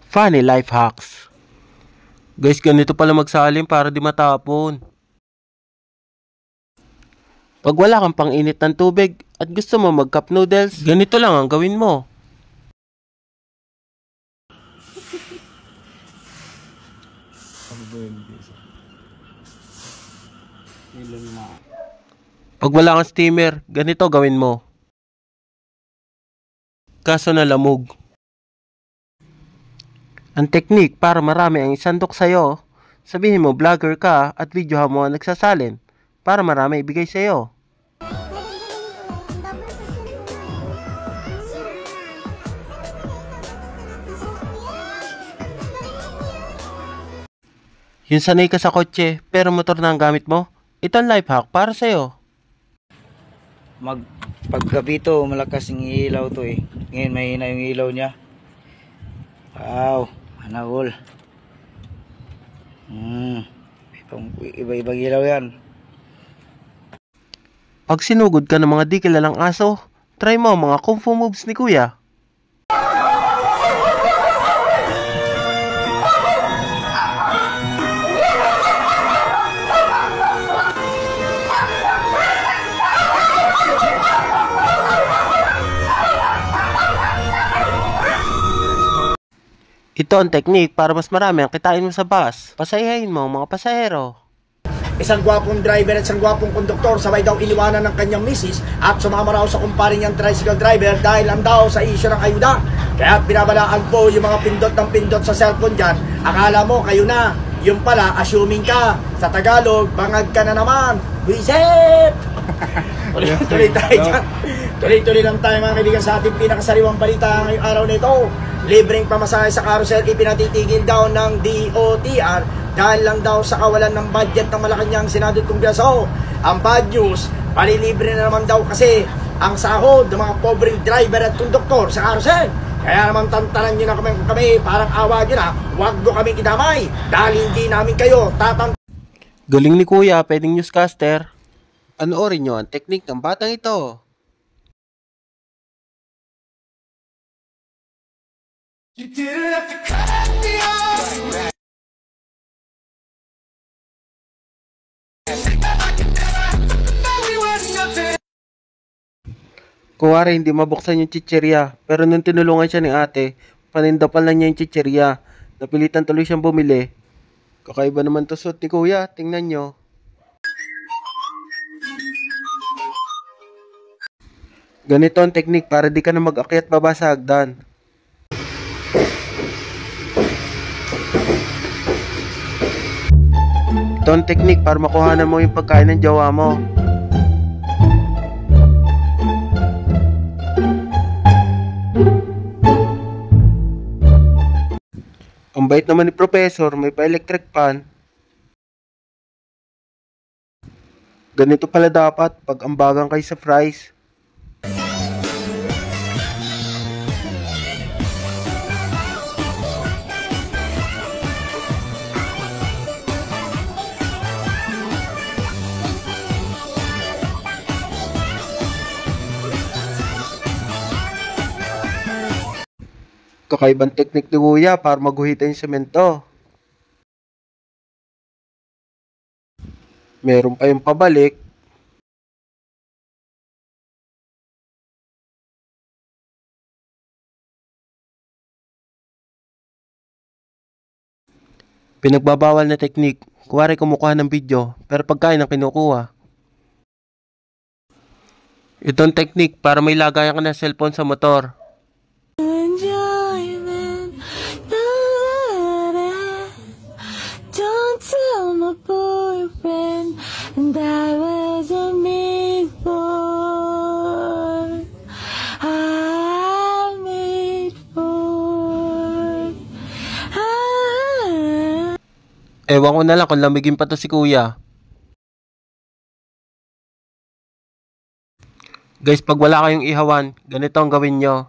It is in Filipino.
Funny life hacks. Guys, ganito pala magsalin para di matapon. Pag wala kang pang-init ng tubig at gusto mo mag-cup noodles, ganito lang ang gawin mo. Pag wala kang steamer, ganito gawin mo. Kaso na lamog. Ang technique para marami ang isandok sa'yo, sabihin mo vlogger ka at videohan mo ang nagsasalin para marami ibigay sa'yo. Yung sanay ka sa kotse pero motor na ang gamit mo, ito ang life hack para sa'yo. Paggabi to, malakas yung ilaw to eh. Ngayon mahina yung ilaw niya. Wow, manahol. Iba-ibang ilaw yan. Pag sinugod ka ng mga di kilalang aso, try mo ang mga kung fu moves ni Kuya. Ito ang technique para mas marami ang kitain mo sa bus. Pasayahin mo ang mga pasahero. Isang gwapong driver at isang gwapong konduktor sabay daw iniwanan ng kanyang misis at sumama raw sa kumpare niyang tricycle driver dahil lang daw sa isyu ng ayuda. Kaya binabalaan po yung mga pindot ng pindot sa cellphone dyan. Akala mo kayo na. Yung pala, assuming ka. Sa Tagalog, bangag ka na naman. Buisit! Tuloy tayo dyan. Tuloy-tuloy lang tayo mga kaibigan sa ating pinakasariwang balita ngayong araw na ito. Libreng pamasahe sa carousel ipinatitigil daw ng DOTR dahil lang daw sa kawalan ng budget ng Malacanang Senado at Kongreso. Ang bad news, palilibre na naman daw kasi ang sahod ng mga pobreng driver at konduktor sa carousel. Kaya naman tantanan nyo na kami parang awa nyo na, huwag nyo kami idamay dahil hindi namin kayo Galing ni Kuya, pwedeng newscaster. Panoorin nyo ang teknik ng batang ito. Kuwari hindi mabuksan yung chichirya, pero nung tinulungan siya ni ate, panindapan lang niya yung chichirya. Napilitan tuloy siyang bumili. Kakaiba naman to suit ni Kuya, tingnan nyo. Ganito ang teknik para di ka na mag-akyat baba sa hagdan. Ito ang teknik para makuhanan mo yung pagkain ng jowa mo. Ang bait naman ni Professor, may pa-electric pan. Ganito pala dapat pag ambagan kayo sa fries. Kakaibang teknik ni Kuya para maguhitan yung semento. Meron pa yung pabalik. Pinagbabawal na teknik. Kuwari kumukuha ng video, pero pagkain ang kinukuha. Itong teknik para may lagayan ka ng cellphone sa motor. And I wasn't made for. Ewan ko na lang kung lamigin pa to si Kuya. Guys, pag wala kayong ihawan, ganito ang gawin nyo.